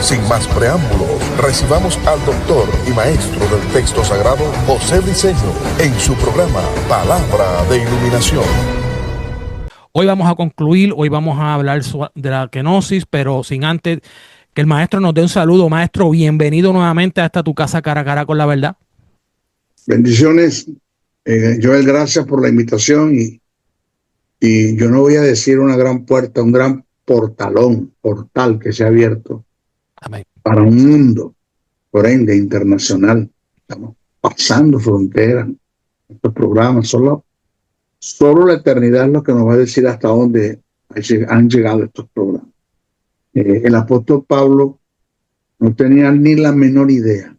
Sin más preámbulos, recibamos al doctor y maestro del texto sagrado, José Briceño, en su programa Palabra de Iluminación. Hoy vamos a concluir, hoy vamos a hablar de la kenosis, pero sin antes que el maestro nos dé un saludo. Maestro, bienvenido nuevamente a esta tu casa cara a cara con la verdad. Bendiciones, Joel, gracias por la invitación y yo no voy a decir una gran puerta, un gran portal que se ha abierto. Amén. Para un mundo, por ende, internacional. Estamos pasando fronteras. Estos programas, solo la eternidad es lo que nos va a decir hasta dónde han llegado estos programas. El apóstol Pablo no tenía ni la menor idea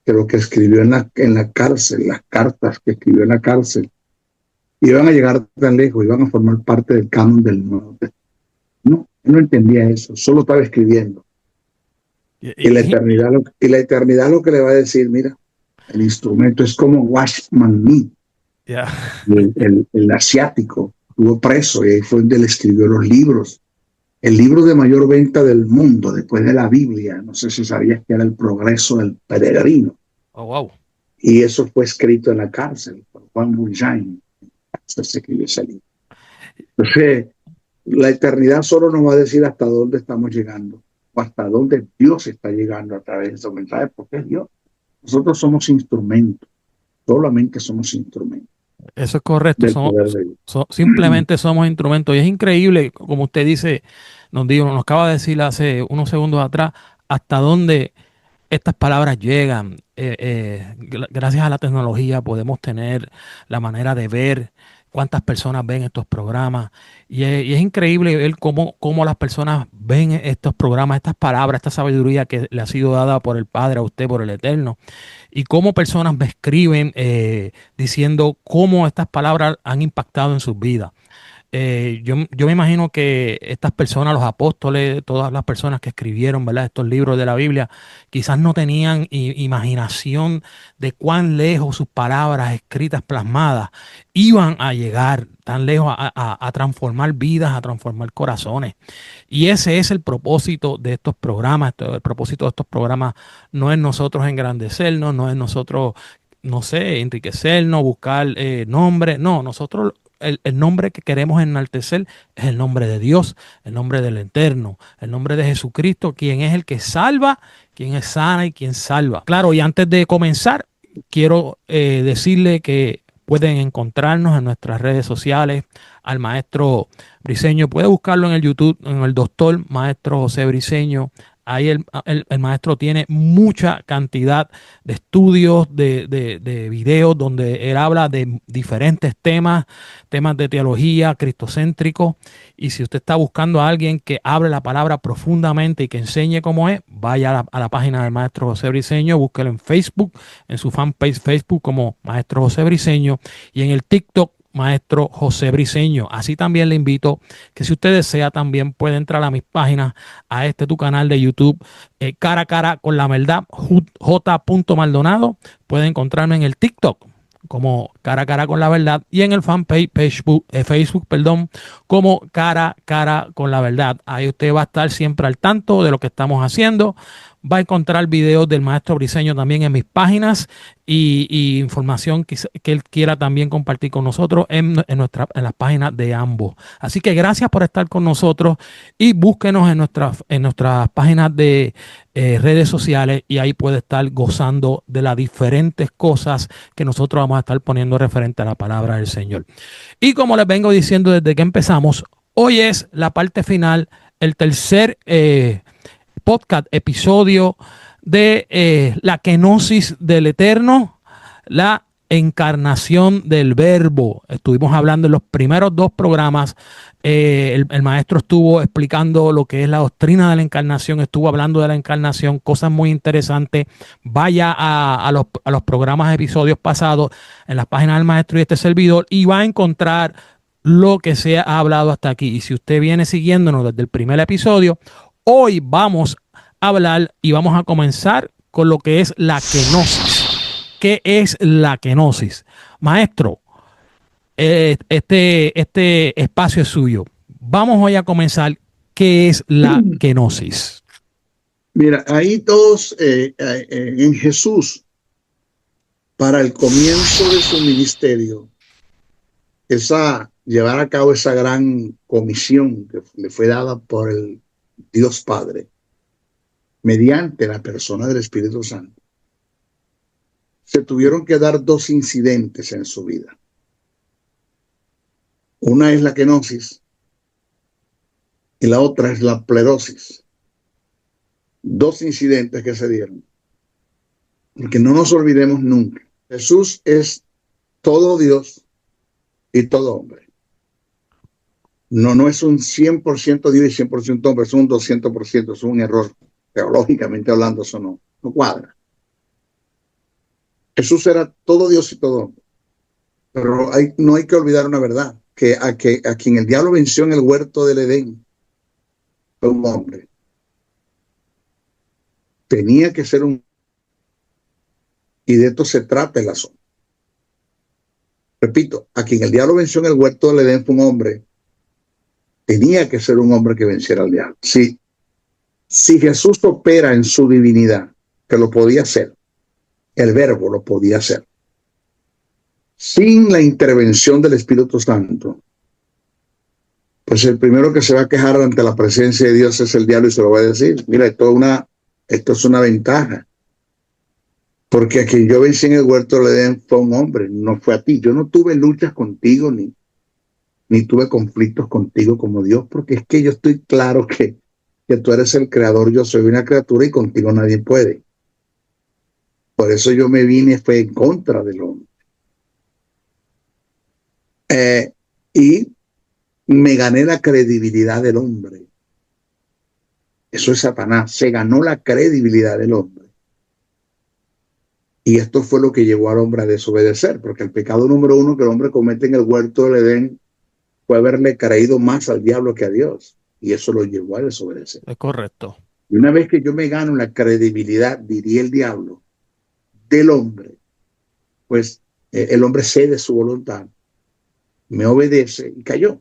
que lo que escribió en la cárcel, las cartas que escribió en la cárcel, iban a llegar tan lejos, iban a formar parte del canon del Nuevo Testamento. No, no entendía eso, solo estaba escribiendo. Y la eternidad lo que le va a decir, mira, el instrumento es como Watchman Nee, el asiático, estuvo preso y ahí fue donde él escribió los libros. El libro de mayor venta del mundo, después de la Biblia, no sé si sabías que era El Progreso del Peregrino. Oh, wow. Y eso fue escrito en la cárcel por Juan Bunyan. Se escribió ese libro. Entonces, la eternidad solo nos va a decir hasta dónde estamos llegando, o hasta dónde Dios está llegando a través de estos mensajes, porque es Dios. Nosotros somos instrumentos, solamente somos instrumentos. Eso es correcto, simplemente somos instrumentos. Y es increíble, como usted dice, nos acaba de decir hace unos segundos atrás, hasta dónde estas palabras llegan. Gracias a la tecnología podemos tener la manera de ver cuántas personas ven estos programas. Y es increíble ver cómo las personas ven estos programas, estas palabras, esta sabiduría que le ha sido dada por el Padre a usted, por el Eterno. Y cómo personas me escriben diciendo cómo estas palabras han impactado en sus vidas. Yo me imagino que estas personas, los apóstoles, todas las personas que escribieron, ¿verdad?, estos libros de la Biblia, quizás no tenían imaginación de cuán lejos sus palabras escritas, plasmadas, iban a llegar tan lejos a transformar vidas, a transformar corazones. Y ese es el propósito de estos programas. El propósito de estos programas no es nosotros engrandecernos, no es nosotros, no sé, enriquecernos, buscar nombres. No, nosotros el nombre que queremos enaltecer es el nombre de Dios, el nombre del Eterno, el nombre de Jesucristo, quien es el que salva, quien es sana y quien salva. Claro, y antes de comenzar, quiero decirle que pueden encontrarnos en nuestras redes sociales al maestro Briceño. Puede buscarlo en el YouTube, en el doctor maestro José Briceño. Ahí el maestro tiene mucha cantidad de estudios, de videos donde él habla de diferentes temas de teología, cristocéntrico. Y si usted está buscando a alguien que hable la palabra profundamente y que enseñe cómo es, vaya a la página del maestro José Briceño, búsquelo en Facebook, en su fanpage Facebook como maestro José Briceño, y en el TikTok maestro José Briceño. Así también le invito que si usted desea también puede entrar a mis páginas, a tu canal de YouTube, cara a cara con la verdad, J. Maldonado. Puede encontrarme en el TikTok como cara a cara con la verdad y en el fanpage Facebook, como cara a cara con la verdad. Ahí usted va a estar siempre al tanto de lo que estamos haciendo. Va a encontrar videos del maestro Briceño también en mis páginas y información que él quiera también compartir con nosotros en las páginas de ambos. Así que gracias por estar con nosotros y búsquenos en nuestras páginas de redes sociales y ahí puede estar gozando de las diferentes cosas que nosotros vamos a estar poniendo referente a la palabra del Señor. Y como les vengo diciendo desde que empezamos, hoy es la parte final, el tercer podcast, episodio de la kenosis del Eterno, la encarnación del Verbo. Estuvimos hablando en los primeros dos programas. El maestro estuvo explicando lo que es la doctrina de la encarnación, estuvo hablando de la encarnación, cosas muy interesantes. Vaya a los programas, episodios pasados en las páginas del maestro y este servidor y va a encontrar lo que se ha hablado hasta aquí. Y si usted viene siguiéndonos desde el primer episodio, hoy vamos a hablar y vamos a comenzar con lo que es la kenosis. ¿Qué es la kenosis? Maestro, este espacio es suyo. Vamos hoy a comenzar. ¿Qué es la kenosis? Mira, ahí todos en Jesús, para el comienzo de su ministerio, llevar a cabo esa gran comisión que le fue dada por el Dios Padre, mediante la persona del Espíritu Santo, se tuvieron que dar dos incidentes en su vida. Una es la kenosis y la otra es la plerosis. Dos incidentes que se dieron. Porque no nos olvidemos nunca. Jesús es todo Dios y todo hombre. No es un 100% Dios y 100% hombre, es un 200%, es un error. Teológicamente hablando, eso no cuadra. Jesús era todo Dios y todo hombre. Pero no hay que olvidar una verdad, que a quien el diablo venció en el huerto del Edén fue un hombre. Tenía que ser un... Y de esto se trata el asunto. Repito, a quien el diablo venció en el huerto del Edén fue un hombre. Tenía que ser un hombre que venciera al diablo. Si Jesús opera en su divinidad, que lo podía hacer, el verbo lo podía hacer, sin la intervención del Espíritu Santo, pues el primero que se va a quejar ante la presencia de Dios es el diablo y se lo va a decir, mira, esto es una ventaja, porque a quien yo vencí en el huerto del Edén fue un hombre, no fue a ti. Yo no tuve luchas contigo, ni tuve conflictos contigo como Dios, porque es que yo estoy claro que tú eres el creador, yo soy una criatura y contigo nadie puede. Por eso yo me vine, fue en contra del hombre. Y me gané la credibilidad del hombre. Eso es Satanás, se ganó la credibilidad del hombre. Y esto fue lo que llevó al hombre a desobedecer, porque el pecado número uno que el hombre comete en el huerto del Edén fue haberle creído más al diablo que a Dios. Y eso lo llevó a desobedecer. Es correcto. Y una vez que yo me gano la credibilidad, diría el diablo, del hombre, pues el hombre cede su voluntad, me obedece y cayó.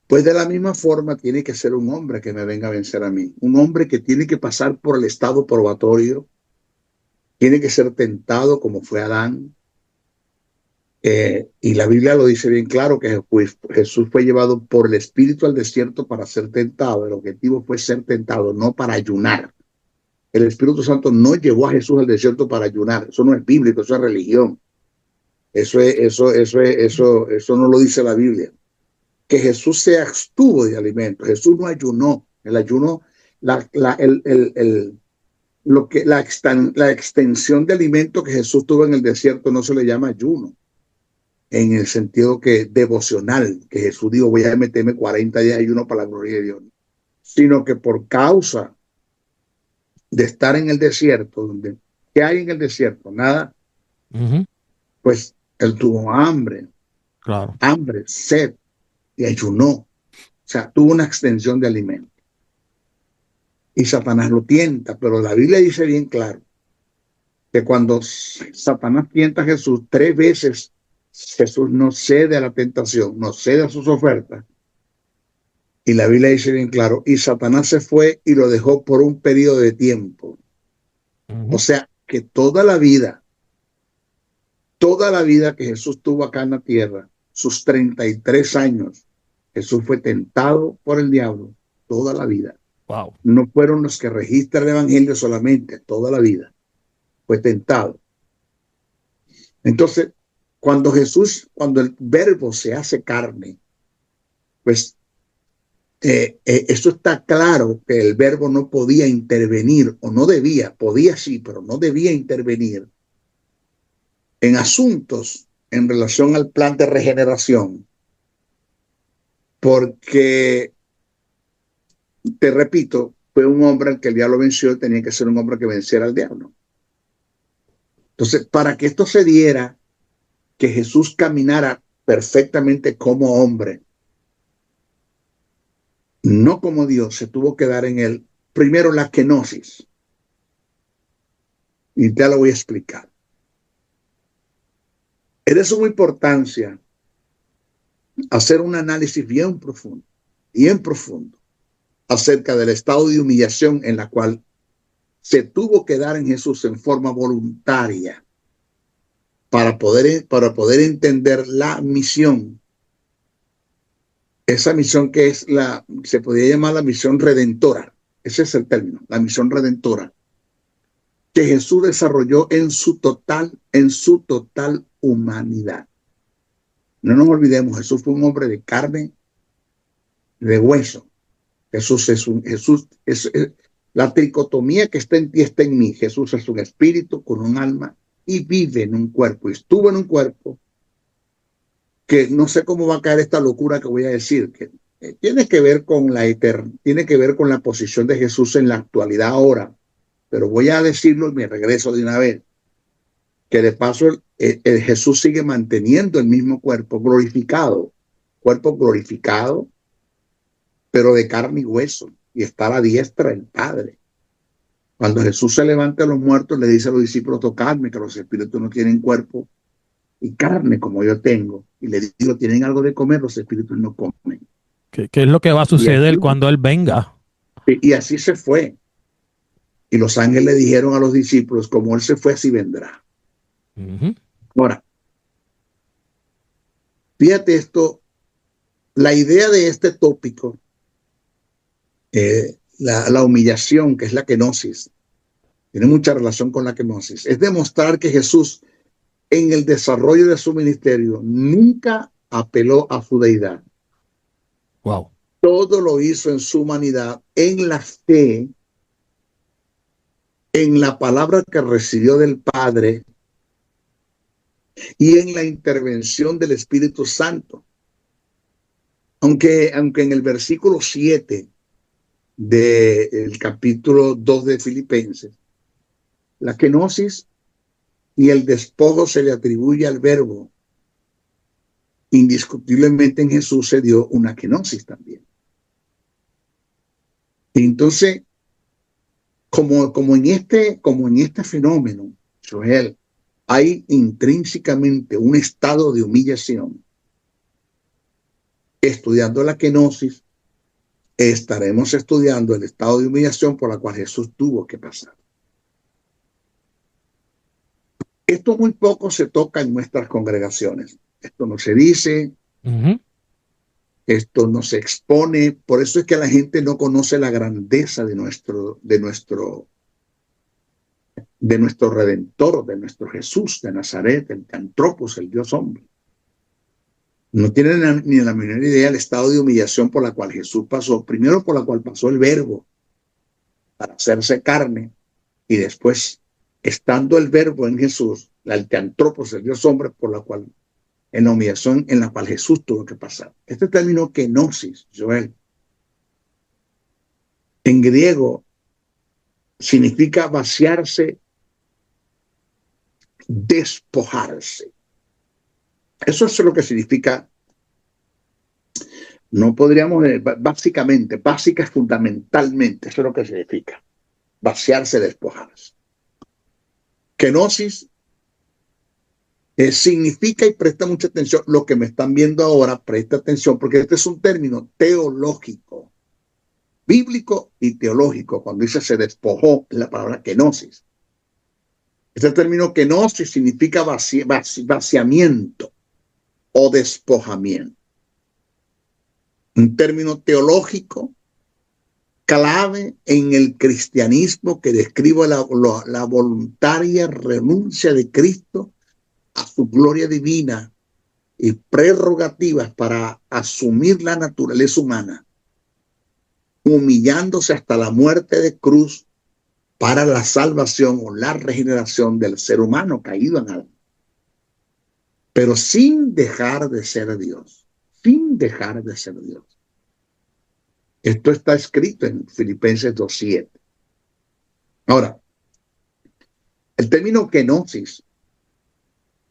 Pues de la misma forma tiene que ser un hombre que me venga a vencer a mí. Un hombre que tiene que pasar por el estado probatorio, tiene que ser tentado como fue Adán. Y la Biblia lo dice bien claro, que Jesús fue llevado por el Espíritu al desierto para ser tentado. El objetivo fue ser tentado, no para ayunar. El Espíritu Santo no llevó a Jesús al desierto para ayunar. Eso no es bíblico, eso es religión. Eso no lo dice la Biblia. Que Jesús se abstuvo de alimentos. Jesús no ayunó. El ayuno, la extensión de alimento que Jesús tuvo en el desierto no se le llama ayuno, en el sentido que devocional, que Jesús dijo, voy a meterme 40 días de ayuno para la gloria de Dios, sino que por causa de estar en el desierto, ¿qué hay en el desierto? Nada. Pues él tuvo hambre, sed, y ayunó. O sea, tuvo una extensión de alimento. Y Satanás lo tienta, pero la Biblia dice bien claro que cuando Satanás tienta a Jesús 3 veces, Jesús no cede a la tentación, no cede a sus ofertas. Y la Biblia dice bien claro, y Satanás se fue y lo dejó por un periodo de tiempo. O sea, que toda la vida que Jesús tuvo acá en la tierra, sus 33 años, Jesús fue tentado por el diablo toda la vida. Wow. No fueron los que registran el evangelio solamente, toda la vida fue tentado. Entonces, cuando el verbo se hace carne, pues esto está claro, que el verbo no podía intervenir, o no debía, podía sí, pero no debía intervenir en asuntos en relación al plan de regeneración, porque, te repito, fue un hombre al que el diablo venció y tenía que ser un hombre que venciera al diablo. Entonces, para que esto se diera, que Jesús caminara perfectamente como hombre, no como Dios, se tuvo que dar en él primero la kenosis. Y ya lo voy a explicar. Es de suma importancia hacer un análisis bien profundo, acerca del estado de humillación en la cual se tuvo que dar en Jesús en forma voluntaria para poder entender la misión. Esa misión que es se podría llamar la misión redentora. Ese es el término, la misión redentora, que Jesús desarrolló en su total humanidad. No nos olvidemos, Jesús fue un hombre de carne, de hueso. Jesús es la tricotomía que está en ti, está en mí. Jesús es un espíritu con un alma y vive en un cuerpo. Y estuvo en un cuerpo que no sé cómo va a caer esta locura que voy a decir, que tiene que ver con tiene que ver con la posición de Jesús en la actualidad ahora. Pero voy a decirlo y me regreso de una vez. Que de paso Jesús sigue manteniendo el mismo cuerpo glorificado, pero de carne y hueso, y está a la diestra del Padre. Cuando Jesús se levanta de los muertos, le dice a los discípulos: tocadme, que los espíritus no tienen cuerpo y carne como yo tengo. Y le digo: tienen algo de comer, los espíritus no comen. ¿Qué es lo que va a suceder cuando Él venga? Y así se fue. Y los ángeles le dijeron a los discípulos: como Él se fue, así vendrá. Ahora, fíjate esto, la idea de este tópico, la humillación, que es la kenosis, tiene mucha relación con la kenosis, es demostrar que Jesús en el desarrollo de su ministerio nunca apeló a su deidad. Wow. Todo lo hizo en su humanidad, en la fe, en la palabra que recibió del Padre y en la intervención del Espíritu Santo. Aunque en el versículo 7 del capítulo 2 de Filipenses, la kenosis y el despojo se le atribuye al Verbo. Indiscutiblemente en Jesús se dio una kenosis también. Y entonces, como en este fenómeno, Joel, hay intrínsecamente un estado de humillación. Estudiando la kenosis, estaremos estudiando el estado de humillación por la cual Jesús tuvo que pasar. Esto muy poco se toca en nuestras congregaciones. Esto no se dice, esto no se expone. Por eso es que la gente no conoce la grandeza de nuestro Redentor, de nuestro Jesús de Nazaret, el Antropos, el Dios hombre. No tienen ni la menor idea del estado de humillación por la cual Jesús pasó. Primero, por la cual pasó el Verbo para hacerse carne, y después, estando el Verbo en Jesús, el Antropos, el Dios hombre, por la cual, en la humillación en la cual Jesús tuvo que pasar. Este término kenosis, Joel, en griego significa vaciarse, despojarse. Eso es lo que significa. No podríamos, básicamente, fundamentalmente, eso es lo que significa. Vaciarse, despojarse. Kenosis significa, y presta mucha atención, lo que me están viendo ahora, presta atención, porque este es un término teológico, bíblico y teológico. Cuando dice se despojó, es la palabra kenosis. Este término kenosis significa vaciamiento o despojamiento. Un término teológico clave en el cristianismo que describe la voluntaria renuncia de Cristo a su gloria divina y prerrogativas para asumir la naturaleza humana, humillándose hasta la muerte de cruz para la salvación o la regeneración del ser humano caído en Adán. Pero sin dejar de ser Dios, sin dejar de ser Dios. Esto está escrito en Filipenses 2:7. Ahora, el término kenosis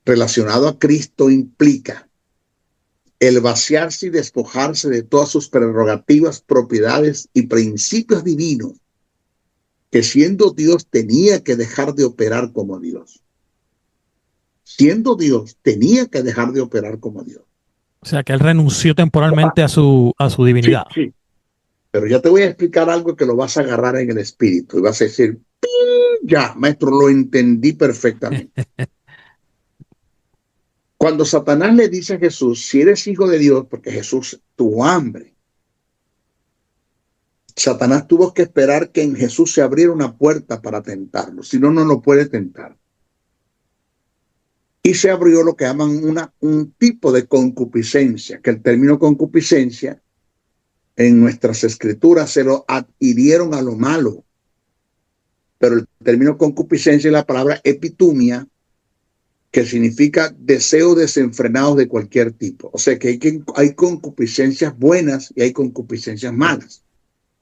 relacionado a Cristo implica el vaciarse y despojarse de todas sus prerrogativas, propiedades y principios divinos, que siendo Dios tenía que dejar de operar como Dios. Siendo Dios, tenía que dejar de operar como Dios. O sea, que Él renunció temporalmente a su divinidad. Sí. Pero ya te voy a explicar algo que lo vas a agarrar en el espíritu y vas a decir, ¡ping! Ya, maestro, lo entendí perfectamente. Cuando Satanás le dice a Jesús, si eres hijo de Dios, porque Jesús tuvo hambre, Satanás tuvo que esperar que en Jesús se abriera una puerta para tentarlo, si no, no lo puede tentar. Y se abrió lo que llaman un tipo de concupiscencia, que el término concupiscencia en nuestras escrituras se lo adhirieron a lo malo. Pero el término concupiscencia es la palabra epitumia, que significa deseo desenfrenados de cualquier tipo. O sea que hay concupiscencias buenas y hay concupiscencias malas.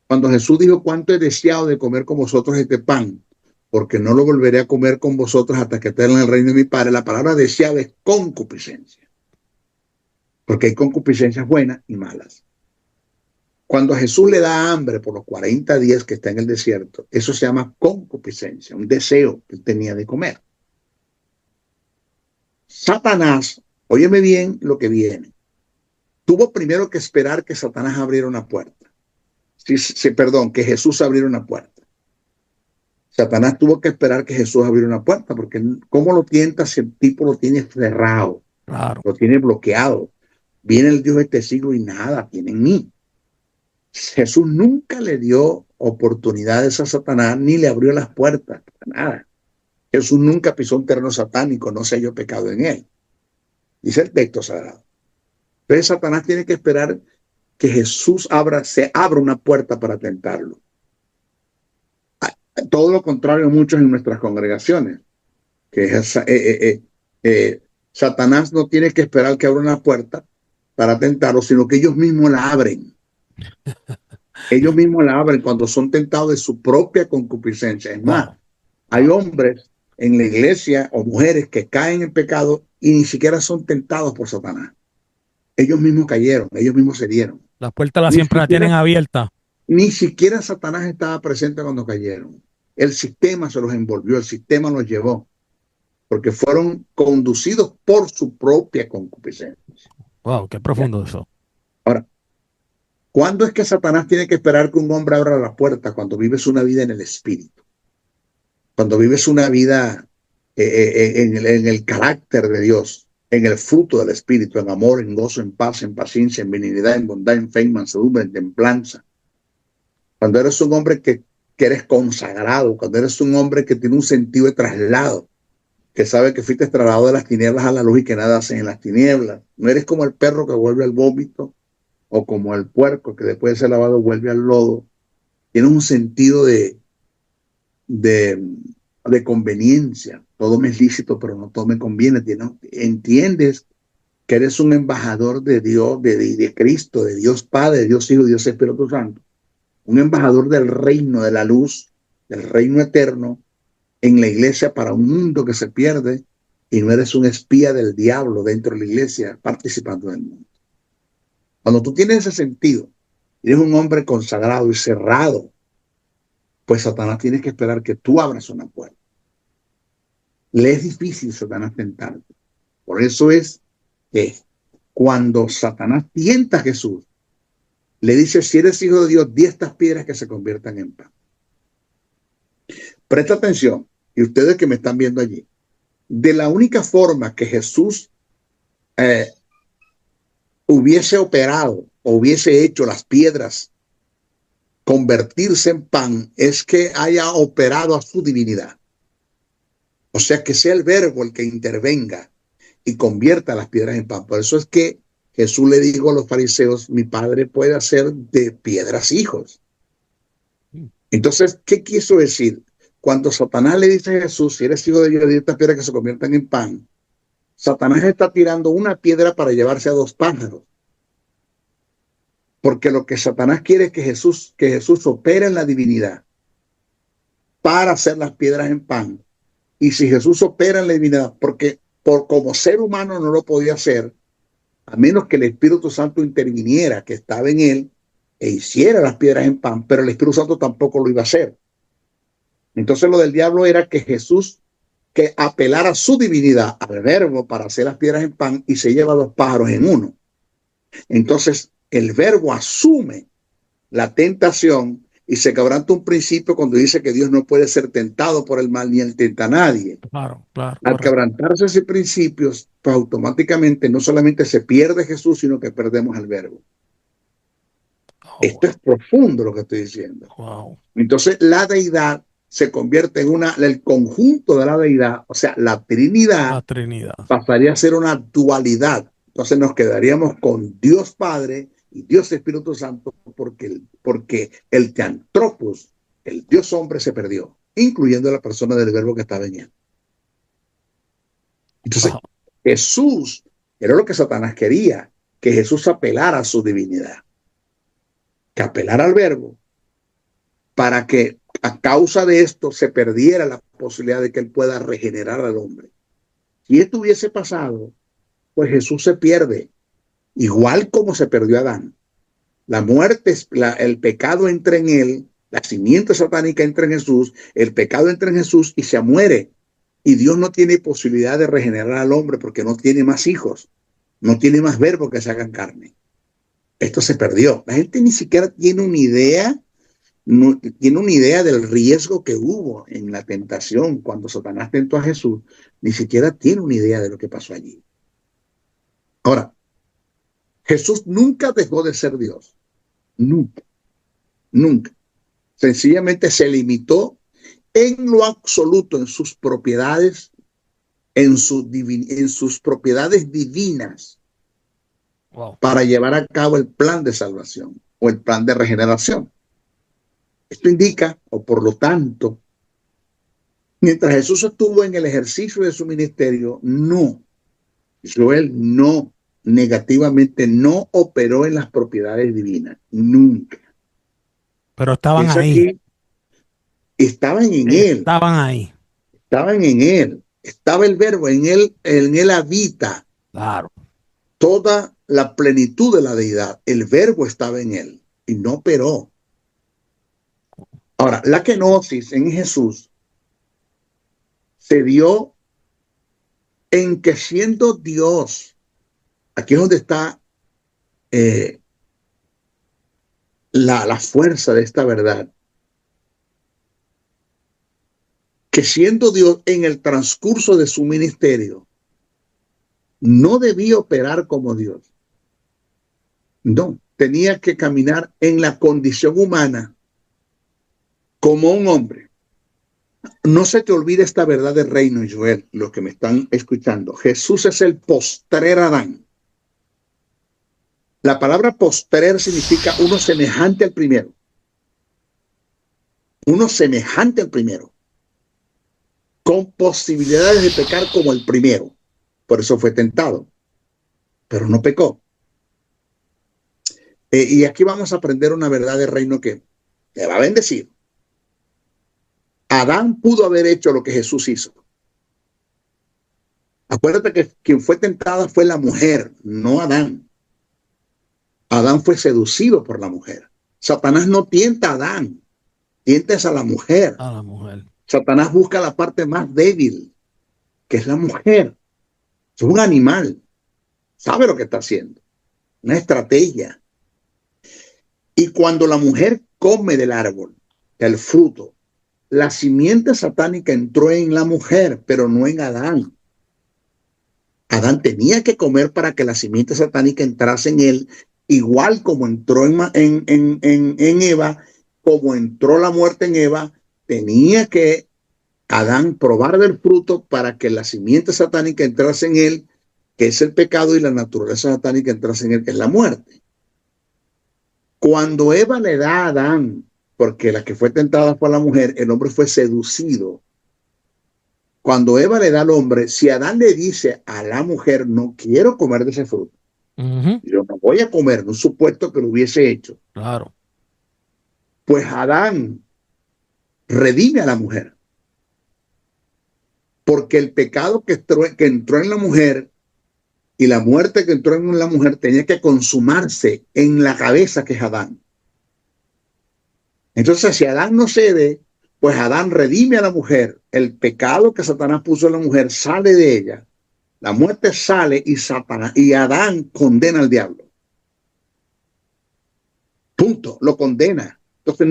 Cuando Jesús dijo, cuánto he deseado de comer con vosotros este pan, porque no lo volveré a comer con vosotros hasta que esté en el reino de mi Padre, la palabra deseado es concupiscencia. Porque hay concupiscencias buenas y malas. Cuando a Jesús le da hambre por los 40 días que está en el desierto, eso se llama concupiscencia, un deseo que él tenía de comer. Satanás, óyeme bien lo que viene, tuvo primero que esperar que Satanás abriera una puerta. Que Jesús abriera una puerta. Satanás tuvo que esperar que Jesús abriera una puerta, porque ¿cómo lo tienta si el tipo lo tiene cerrado? Claro. Lo tiene bloqueado. Viene el Dios de este siglo y nada tiene en mí. Jesús nunca le dio oportunidades a Satanás ni le abrió las puertas, nada. Jesús nunca pisó un terreno satánico, no se halló pecado en él. Dice el texto sagrado. Entonces Satanás tiene que esperar que Jesús se abra una puerta para tentarlo. Todo lo contrario muchos en nuestras congregaciones. Que Satanás no tiene que esperar que abra una puerta para tentarlo, sino que ellos mismos la abren. Ellos mismos la abren cuando son tentados de su propia concupiscencia. Es más, hay hombres en la iglesia o mujeres que caen en pecado y ni siquiera son tentados por Satanás. Ellos mismos cayeron, ellos mismos se dieron. Las puertas siempre la tienen abierta. Ni siquiera Satanás estaba presente cuando cayeron. El sistema se los envolvió, el sistema los llevó, porque fueron conducidos por su propia concupiscencia. Wow, qué profundo eso. Ahora, ¿cuándo es que Satanás tiene que esperar que un hombre abra la puerta? Cuando vives una vida en el espíritu. Cuando vives una vida en el carácter de Dios, en el fruto del espíritu, en amor, en gozo, en paz, en paciencia, en benignidad, en bondad, en fe, en mansedumbre, en templanza. Cuando eres un hombre que eres consagrado, cuando eres un hombre que tiene un sentido de traslado, que sabe que fuiste trasladado de las tinieblas a la luz y que nada haces en las tinieblas. No eres como el perro que vuelve al vómito o como el puerco que después de ser lavado vuelve al lodo. Tienes un sentido de conveniencia. Todo me es lícito, pero no todo me conviene. Entiendes que eres un embajador de Dios, de Cristo, de Dios Padre, de Dios Hijo, de Dios Espíritu Santo. Un embajador del reino, de la luz, del reino eterno, en la iglesia para un mundo que se pierde, y no eres un espía del diablo dentro de la iglesia participando del mundo. Cuando tú tienes ese sentido, eres un hombre consagrado y cerrado, pues Satanás tiene que esperar que tú abras una puerta. Le es difícil Satanás tentarte. Por eso es que cuando Satanás tienta a Jesús, le dice, si eres hijo de Dios, di estas piedras que se conviertan en pan. Presta atención, y ustedes que me están viendo allí, de la única forma que Jesús hubiese operado o hubiese hecho las piedras convertirse en pan es que haya operado a su divinidad. O sea, que sea el verbo el que intervenga y convierta las piedras en pan. Por eso es que Jesús le dijo a los fariseos, mi padre puede hacer de piedras hijos. Entonces, ¿qué quiso decir? Cuando Satanás le dice a Jesús, si eres hijo de Dios, di estas piedras que se conviertan en pan, Satanás está tirando una piedra para llevarse a dos pájaros. Porque lo que Satanás quiere es que Jesús opere en la divinidad para hacer las piedras en pan. Y si Jesús opera en la divinidad, porque como ser humano no lo podía hacer, a menos que el Espíritu Santo interviniera, que estaba en él, e hiciera las piedras en pan, pero el Espíritu Santo tampoco lo iba a hacer. Entonces lo del diablo era que Jesús, que apelara su divinidad al verbo para hacer las piedras en pan y se lleva dos pájaros en uno. Entonces el verbo asume la tentación y se quebranta un principio cuando dice que Dios no puede ser tentado por el mal ni él tenta a nadie. Claro, claro. Al quebrantarse ese principio, pues automáticamente no solamente se pierde Jesús, sino que perdemos al Verbo. Esto es profundo lo que estoy diciendo. Wow. Entonces la deidad se convierte en el conjunto de la deidad, o sea, la Trinidad pasaría a ser una dualidad. Entonces nos quedaríamos con Dios Padre y Dios Espíritu Santo porque el Theantropos, el Dios hombre, se perdió, incluyendo la persona del Verbo que estaba en él. Entonces, Jesús, era lo que Satanás quería, que Jesús apelara a su divinidad, que apelara al Verbo, para que a causa de esto se perdiera la posibilidad de que él pueda regenerar al hombre. Si esto hubiese pasado, pues Jesús se pierde, igual como se perdió Adán. La muerte, el pecado entra en él, la simiente satánica entra en Jesús, el pecado entra en Jesús y se muere. Y Dios no tiene posibilidad de regenerar al hombre porque no tiene más hijos, no tiene más verbo que se hagan carne. Esto se perdió. La gente ni siquiera tiene una idea, no tiene una idea del riesgo que hubo en la tentación cuando Satanás tentó a Jesús. Ni siquiera tiene una idea de lo que pasó allí. Ahora, Jesús nunca dejó de ser Dios. Nunca. Nunca. Sencillamente se limitó en lo absoluto en sus propiedades, en sus propiedades divinas, para llevar a cabo el plan de salvación o el plan de regeneración. Esto indica, o por lo tanto, mientras Jesús estuvo en el ejercicio de su ministerio, Joel negativamente no operó en las propiedades divinas, nunca. Pero estaban ahí. Estaban en él. Estaban ahí. Estaban en él. Estaba el Verbo, en él habita. Claro. Toda la plenitud de la deidad. El Verbo estaba en él y no operó. Ahora, la kenosis en Jesús se dio en que siendo Dios, aquí es donde está la fuerza de esta verdad, que siendo Dios en el transcurso de su ministerio, no debía operar como Dios. No, tenía que caminar en la condición humana como un hombre. No se te olvide esta verdad del reino, Joel, los que me están escuchando. Jesús es el postrer Adán. La palabra postrer significa uno semejante al primero. Uno semejante al primero, con posibilidades de pecar como el primero. Por eso fue tentado, pero no pecó. Y aquí vamos a aprender una verdad del reino que te va a bendecir. Adán pudo haber hecho lo que Jesús hizo. Acuérdate que quien fue tentada fue la mujer, no Adán. Adán fue seducido por la mujer. Satanás no tienta a Adán, tienta a la mujer. A la mujer. Satanás busca la parte más débil, que es la mujer. Es un animal. Sabe lo que está haciendo. Una estrategia. Y cuando la mujer come del árbol, del fruto, la simiente satánica entró en la mujer, pero no en Adán. Adán tenía que comer para que la simiente satánica entrase en él, igual como entró en Eva, como entró la muerte en Eva. Tenía que Adán probar del fruto para que la simiente satánica entrase en él, que es el pecado, y la naturaleza satánica entrase en él, que es la muerte. Cuando Eva le da a Adán, porque la que fue tentada fue la mujer, el hombre fue seducido. Cuando Eva le da al hombre, si Adán le dice a la mujer, no quiero comer de ese fruto, yo no voy a comer, no supuesto que lo hubiese hecho. Claro. Pues Adán redime a la mujer. Porque el pecado que entró en la mujer y la muerte que entró en la mujer tenía que consumarse en la cabeza, que es Adán. Entonces, si Adán no cede, pues Adán redime a la mujer. El pecado que Satanás puso en la mujer sale de ella. La muerte sale y Adán condena al diablo. Punto. Lo condena. Entonces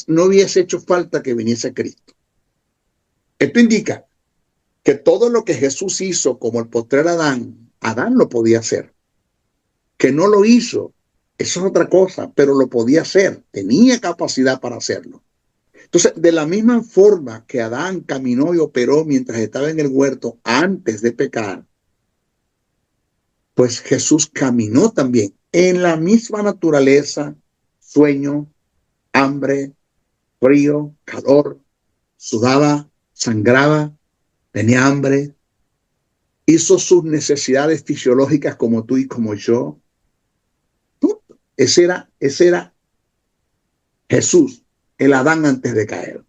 no hubiese hecho falta que viniese Cristo. Esto indica que todo lo que Jesús hizo como el postrer Adán, Adán lo podía hacer. Que no lo hizo, eso es otra cosa, pero lo podía hacer. Tenía capacidad para hacerlo. Entonces, de la misma forma que Adán caminó y operó mientras estaba en el huerto antes de pecar, pues Jesús caminó también en la misma naturaleza, sueño, hambre, frío, calor, sudaba, sangraba, tenía hambre, hizo sus necesidades fisiológicas como tú y como yo. Ese era Jesús, el Adán antes de caer.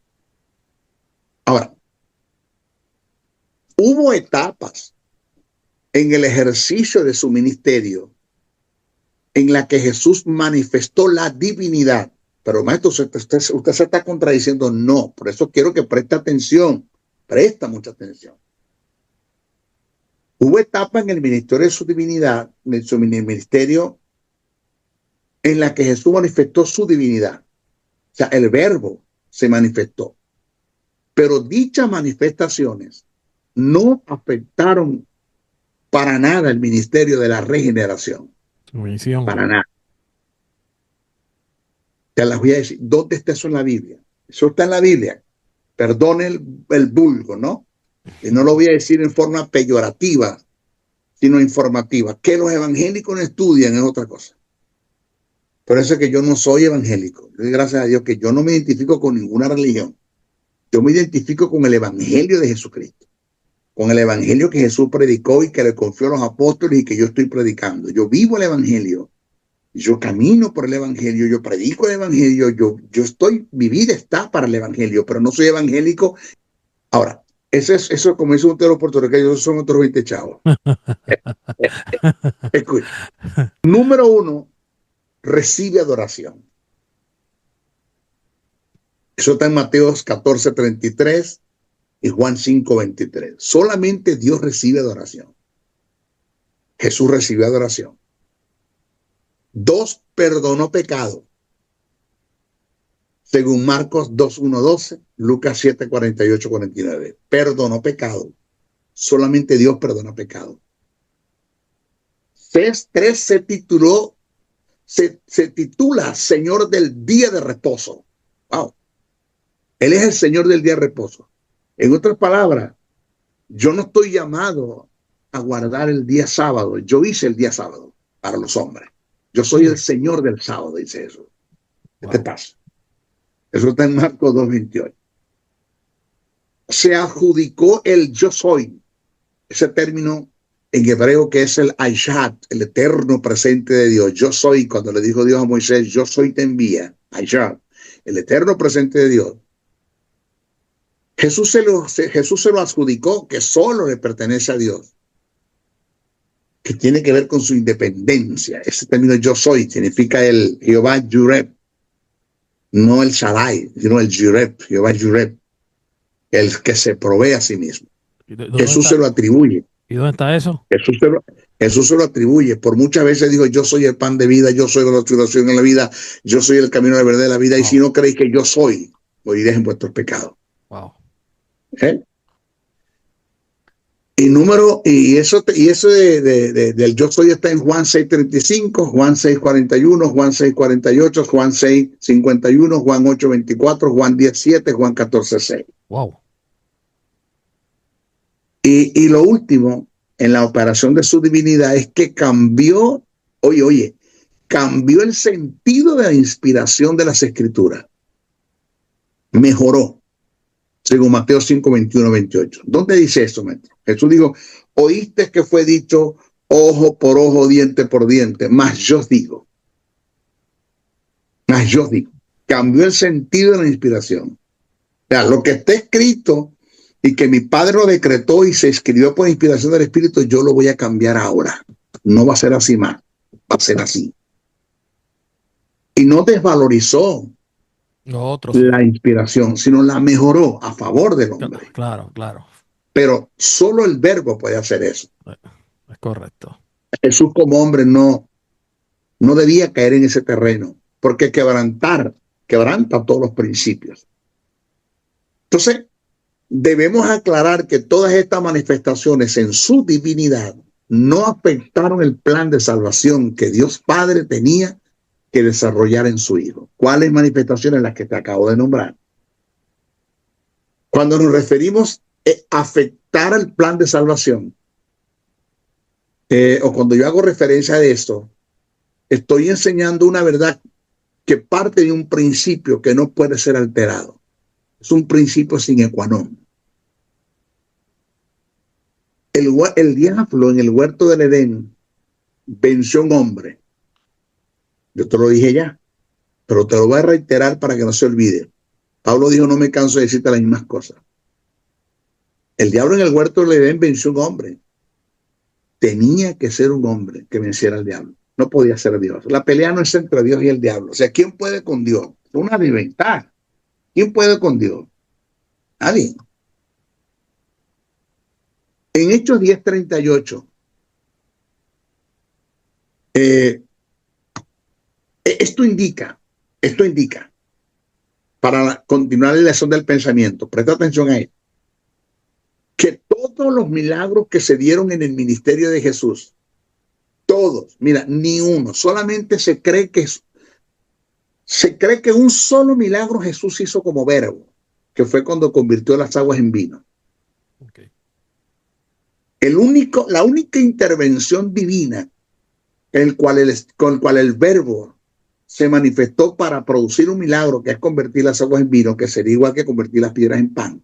Ahora, hubo etapas en el ejercicio de su ministerio en la que Jesús manifestó la divinidad. Pero maestro, usted se está contradiciendo. No, por eso quiero que preste atención. Presta mucha atención. Hubo etapas en el ministerio de su divinidad, en su ministerio, en la que Jesús manifestó su divinidad. O sea, el verbo se manifestó. Pero dichas manifestaciones no afectaron para nada el ministerio de la regeneración. Misión. Para nada. Te las voy a decir. ¿Dónde está eso en la Biblia? Eso está en la Biblia. Perdone el vulgo, ¿no? Y no lo voy a decir en forma peyorativa, sino informativa. Que los evangélicos no estudian es otra cosa. Por eso es que yo no soy evangélico. Gracias a Dios que yo no me identifico con ninguna religión. Yo me identifico con el evangelio de Jesucristo. Con el evangelio que Jesús predicó y que le confió a los apóstoles y que yo estoy predicando. Yo vivo el evangelio. Yo camino por el evangelio. Yo predico el evangelio. Mi vida está para el evangelio, pero no soy evangélico. Ahora, eso como dice un tero puertorriqueño, esos son otros 20 chavos. Escucha. Número 1, recibe adoración. Eso está en Mateo 14:33 y Juan 5:23. Solamente Dios recibe adoración. Jesús recibió adoración. 2, perdonó pecado. Según Marcos 2:1-12, Lucas 7:48-49. Perdonó pecado. Solamente Dios perdona pecado. 3, se titula Señor del día de reposo. Wow. Él es el Señor del día de reposo. En otras palabras, yo no estoy llamado a guardar el día sábado. Yo hice el día sábado para los hombres. Yo soy el Señor del sábado, dice eso. ¿Qué te pasa? Eso está en Marcos 2:28. Se adjudicó el yo soy. Ese término en hebreo que es el Ayat, el eterno presente de Dios. Yo soy, cuando le dijo Dios a Moisés, yo soy te envía. Ayat, el eterno presente de Dios. Jesús se lo adjudicó, que solo le pertenece a Dios, que tiene que ver con su independencia. Ese término yo soy significa el Jehová Yureb, no el Shaddai, sino el Yureb, Jehová Yureb, el que se provee a sí mismo. Jesús se lo atribuye. ¿Y dónde está eso? Jesús se lo atribuye. Por muchas veces dijo, yo soy el pan de vida, yo soy la resurrección en la vida, yo soy el camino de la verdad de la vida, y si no creéis que yo soy, moriréis en vuestros pecados. Wow. ¿Eh? Y eso del yo soy está en Juan 6:35, Juan 6:41, Juan 6:48, Juan 6:51, Juan 8:24, Juan 10:7, Juan 14:6. Wow. Y lo último en la operación de su divinidad es que cambió el sentido de la inspiración de las escrituras. Mejoró. Según Mateo 5:21-28. ¿Dónde dice eso, maestro? Jesús dijo, oíste que fue dicho ojo por ojo, diente por diente, mas yo digo. Cambió el sentido de la inspiración. O sea, lo que está escrito y que mi Padre lo decretó y se escribió por inspiración del Espíritu, yo lo voy a cambiar ahora. No va a ser así más, va a ser así. Y no desvalorizó la inspiración, sino la mejoró a favor del hombre. Claro. Pero solo el verbo puede hacer eso. Es correcto. Jesús como hombre no debía caer en ese terreno. porque quebranta todos los principios. Entonces, debemos aclarar que todas estas manifestaciones en su divinidad no afectaron el plan de salvación que Dios Padre tenía que desarrollar en su Hijo. ¿Cuáles manifestaciones? Las que te acabo de nombrar. Cuando nos referimos a afectar el plan de salvación, o cuando yo hago referencia a esto, estoy enseñando una verdad que parte de un principio que no puede ser alterado. Es un principio sine qua non. El diablo en el huerto del Edén venció a un hombre. Yo te lo dije ya, pero te lo voy a reiterar para que no se olvide. Pablo dijo, no me canso de decirte las mismas cosas. El diablo en el huerto del Edén venció a un hombre. Tenía que ser un hombre que venciera al diablo. No podía ser Dios. La pelea no es entre Dios y el diablo. O sea, ¿quién puede con Dios? Es una desventaja. ¿Quién puede con Dios? Nadie. En Hechos 10:38, esto indica, para continuar la lección del pensamiento, presta atención a esto, que todos los milagros que se dieron en el ministerio de Jesús, todos, mira, ni uno, solamente se cree que un solo milagro Jesús hizo como verbo, que fue cuando convirtió las aguas en vino. Okay. La única intervención divina con el cual el verbo se manifestó para producir un milagro, que es convertir las aguas en vino, que sería igual que convertir las piedras en pan,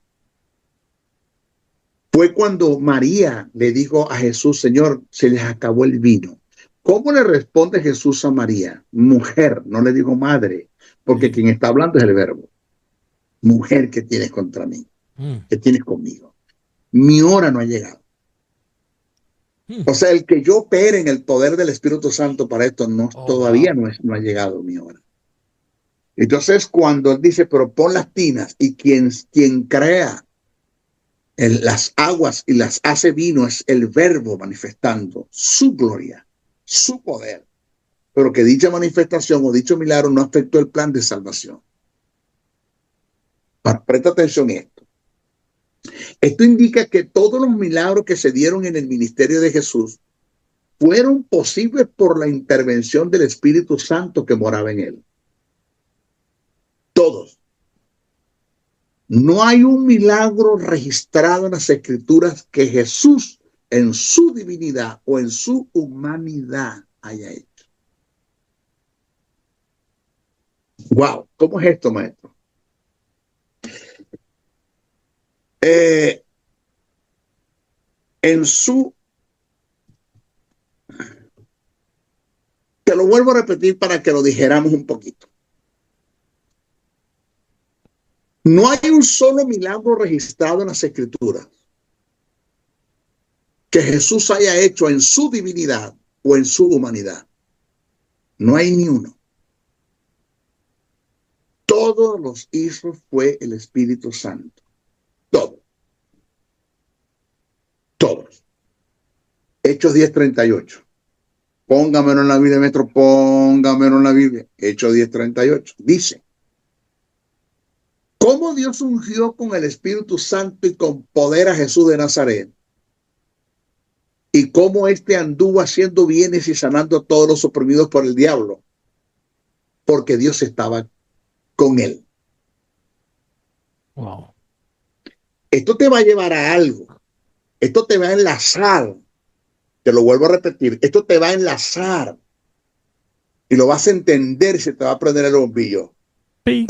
fue cuando María le dijo a Jesús, Señor, se les acabó el vino. ¿Cómo le responde Jesús a María? Mujer, no le digo madre, porque quien está hablando es el verbo. Mujer, ¿qué tienes contra mí? ¿Qué tienes conmigo? Mi hora no ha llegado. O sea, el que yo opere en el poder del Espíritu Santo para esto todavía no ha llegado mi hora. Entonces, cuando él dice, pero pon las tinas, y quien crea las aguas y las hace vino es el verbo manifestando su gloria, su poder, pero que dicha manifestación o dicho milagro no afectó el plan de salvación. Presta atención a esto. Esto indica que todos los milagros que se dieron en el ministerio de Jesús fueron posibles por la intervención del Espíritu Santo que moraba en él. Todos. No hay un milagro registrado en las Escrituras que Jesús en su divinidad o en su humanidad haya hecho. Wow, ¿cómo es esto, maestro? Te lo vuelvo a repetir para que lo dijéramos un poquito. No hay un solo milagro registrado en las Escrituras que Jesús haya hecho en su divinidad o en su humanidad. No hay ni uno. Todos los hizo fue el Espíritu Santo. Todos. Todos. Hechos 10:38. Póngamelo en la Biblia, maestro, póngamelo en la Biblia. Hechos 10:38. Dice, ¿cómo Dios ungió con el Espíritu Santo y con poder a Jesús de Nazaret? Y cómo éste anduvo haciendo bienes y sanando a todos los oprimidos por el diablo. Porque Dios estaba con él. Wow. Esto te va a llevar a algo. Esto te va a enlazar. Te lo vuelvo a repetir. Esto te va a enlazar. Y lo vas a entender y se te va a prender el bombillo. Sí.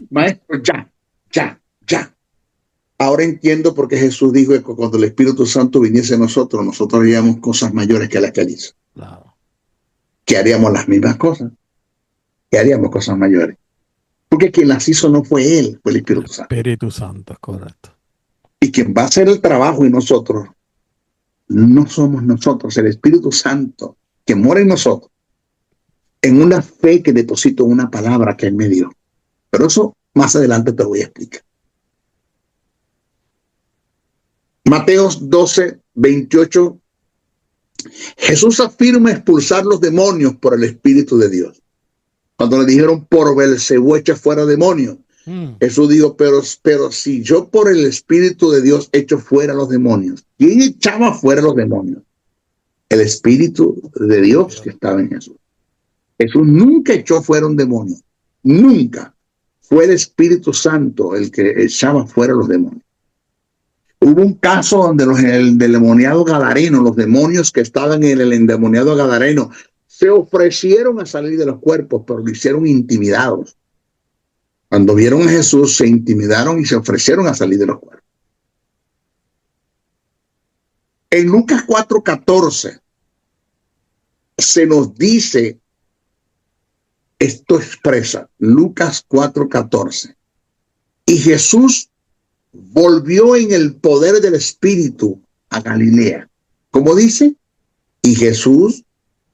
Maestro, ya. Ahora entiendo por qué Jesús dijo que cuando el Espíritu Santo viniese a nosotros haríamos cosas mayores que las que él hizo. Claro. Que haríamos las mismas cosas. Que haríamos cosas mayores. Porque quien las hizo no fue él, fue el Espíritu Santo. Espíritu Santo, es correcto. Y quien va a hacer el trabajo y nosotros, no somos nosotros, el Espíritu Santo que mora en nosotros, en una fe que deposito en una palabra que él me dio. Pero eso más adelante te lo voy a explicar. Mateo 12:28. Jesús afirma expulsar los demonios por el Espíritu de Dios. Cuando le dijeron por Belcebú echa fuera demonios, Jesús dijo, pero si yo por el Espíritu de Dios echo fuera los demonios, ¿quién echaba fuera los demonios? El Espíritu de Dios que estaba en Jesús. Jesús nunca echó fuera un demonio, nunca. Fue el Espíritu Santo el que echaba fuera los demonios. Hubo un caso donde el endemoniado gadareno, los demonios que estaban en el endemoniado gadareno, se ofrecieron a salir de los cuerpos, pero lo hicieron intimidados. Cuando vieron a Jesús, se intimidaron y se ofrecieron a salir de los cuerpos. En Lucas 4:14 se nos dice, esto expresa, Lucas 4:14, y Jesús volvió en el poder del Espíritu a Galilea. ¿Cómo dice? Y Jesús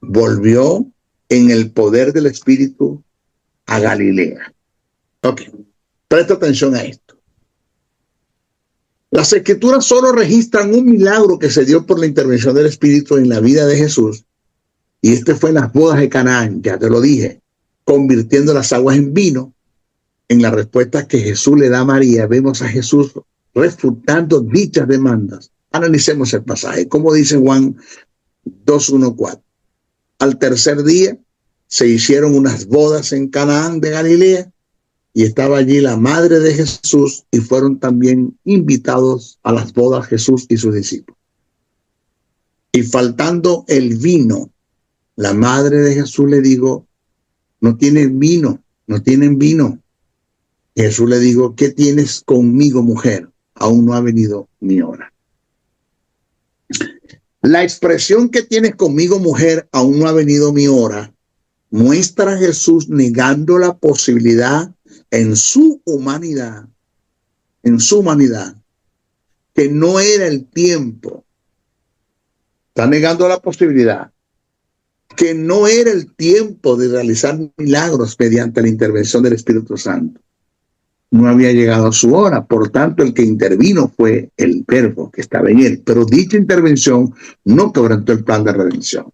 volvió en el poder del Espíritu a Galilea. Ok, presta atención a esto. Las Escrituras solo registran un milagro que se dio por la intervención del Espíritu en la vida de Jesús, y este fue en las bodas de Canaán, ya te lo dije, convirtiendo las aguas en vino. En la respuesta que Jesús le da a María, vemos a Jesús refutando dichas demandas. Analicemos el pasaje. Como dice Juan 2:1-4. Al tercer día se hicieron unas bodas en Canaán de Galilea, y estaba allí la madre de Jesús, y fueron también invitados a las bodas Jesús y sus discípulos. Y faltando el vino, la madre de Jesús le dijo, no tienen vino, no tienen vino. Jesús le dijo, ¿qué tienes conmigo, mujer? Aún no ha venido mi hora. La expresión "que tienes conmigo, mujer, aún no ha venido mi hora", muestra a Jesús negando la posibilidad en su humanidad, que no era el tiempo. Está negando la posibilidad que no era el tiempo de realizar milagros mediante la intervención del Espíritu Santo. No había llegado a su hora, por tanto el que intervino fue el Verbo que estaba en él, pero dicha intervención no quebrantó el plan de redención.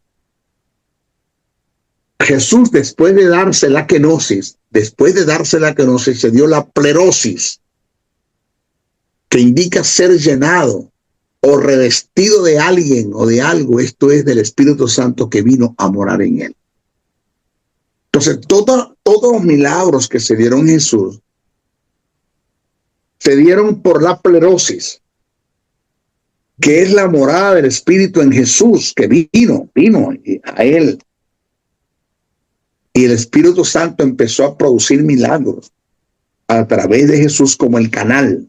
Jesús, después de darse la kenosis, se dio la plerosis, que indica ser llenado o revestido de alguien o de algo. Esto es del Espíritu Santo que vino a morar en él. Entonces, todos los milagros que se dieron en Jesús se dieron por la plerosis, que es la morada del Espíritu en Jesús, que vino a él. Y el Espíritu Santo empezó a producir milagros a través de Jesús como el canal.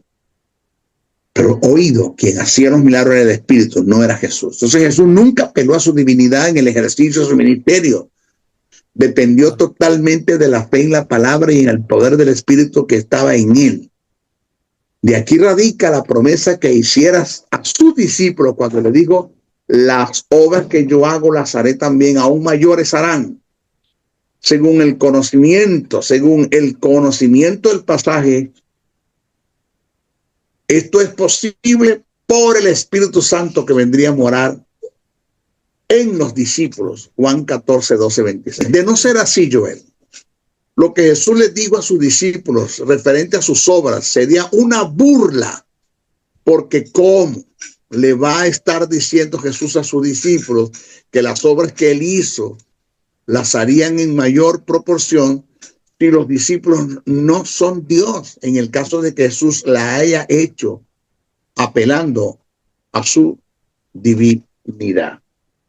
Pero oído, quien hacía los milagros era el Espíritu, no era Jesús. Entonces Jesús nunca apeló a su divinidad en el ejercicio de su ministerio. Dependió totalmente de la fe en la palabra y en el poder del Espíritu que estaba en él. De aquí radica la promesa que hicieras a sus discípulos cuando le dijo, las obras que yo hago las haré también, aún mayores harán. Según el conocimiento del pasaje, esto es posible por el Espíritu Santo que vendría a morar en los discípulos. Juan 14, 12, 26. De no ser así, Joel, lo que Jesús les dijo a sus discípulos referente a sus obras sería una burla, porque ¿cómo le va a estar diciendo Jesús a sus discípulos que las obras que él hizo las harían en mayor proporción si los discípulos no son Dios, en el caso de que Jesús la haya hecho apelando a su divinidad? O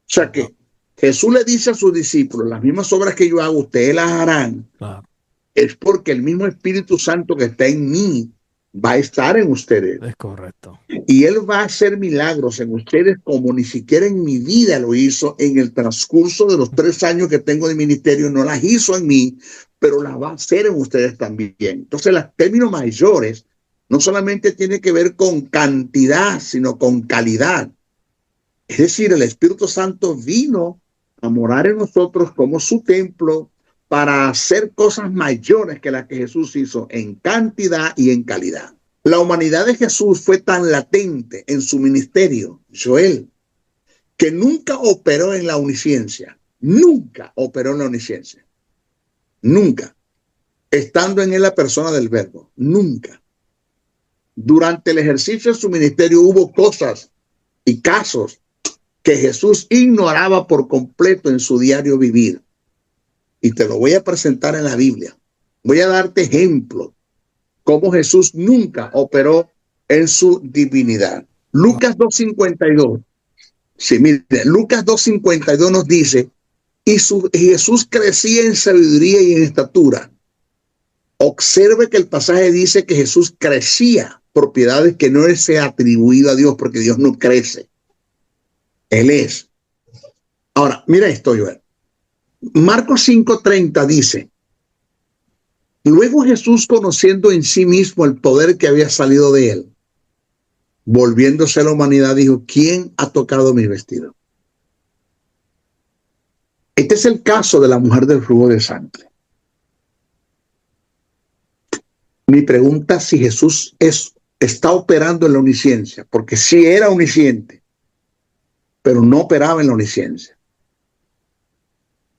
sea que Jesús le dice a sus discípulos, las mismas obras que yo hago, ustedes las harán. Claro. Es porque el mismo Espíritu Santo que está en mí va a estar en ustedes. Es correcto. Y él va a hacer milagros en ustedes como ni siquiera en mi vida lo hizo en el transcurso de los 3 años que tengo de ministerio. No las hizo en mí, pero las va a hacer en ustedes también. Entonces, los términos mayores no solamente tiene que ver con cantidad, sino con calidad. Es decir, el Espíritu Santo vino a morar en nosotros como su templo para hacer cosas mayores que las que Jesús hizo en cantidad y en calidad. La humanidad de Jesús fue tan latente en su ministerio, Joel, que nunca operó en la omnisciencia. Nunca operó en la omnisciencia. nunca. Estando en él la persona del Verbo, nunca. Durante el ejercicio de su ministerio hubo cosas y casos que Jesús ignoraba por completo en su diario vivir. Y te lo voy a presentar en la Biblia. Voy a darte ejemplos cómo Jesús nunca operó en su divinidad. Lucas 2:52. Sí, mire, Lucas 2:52 nos dice, y Jesús crecía en sabiduría y en estatura. Observe que el pasaje dice que Jesús crecía, propiedades que no se ha atribuido a Dios, porque Dios no crece. Él es. Ahora, mira esto, Joel. Marcos 5:30 dice, luego Jesús, conociendo en sí mismo el poder que había salido de él, volviéndose a la humanidad, dijo, ¿quién ha tocado mi vestido? Este es el caso de la mujer del flujo de sangre. Mi pregunta es si Jesús está operando en la omnisciencia, porque sí era omnisciente, pero no operaba en la omnisciencia.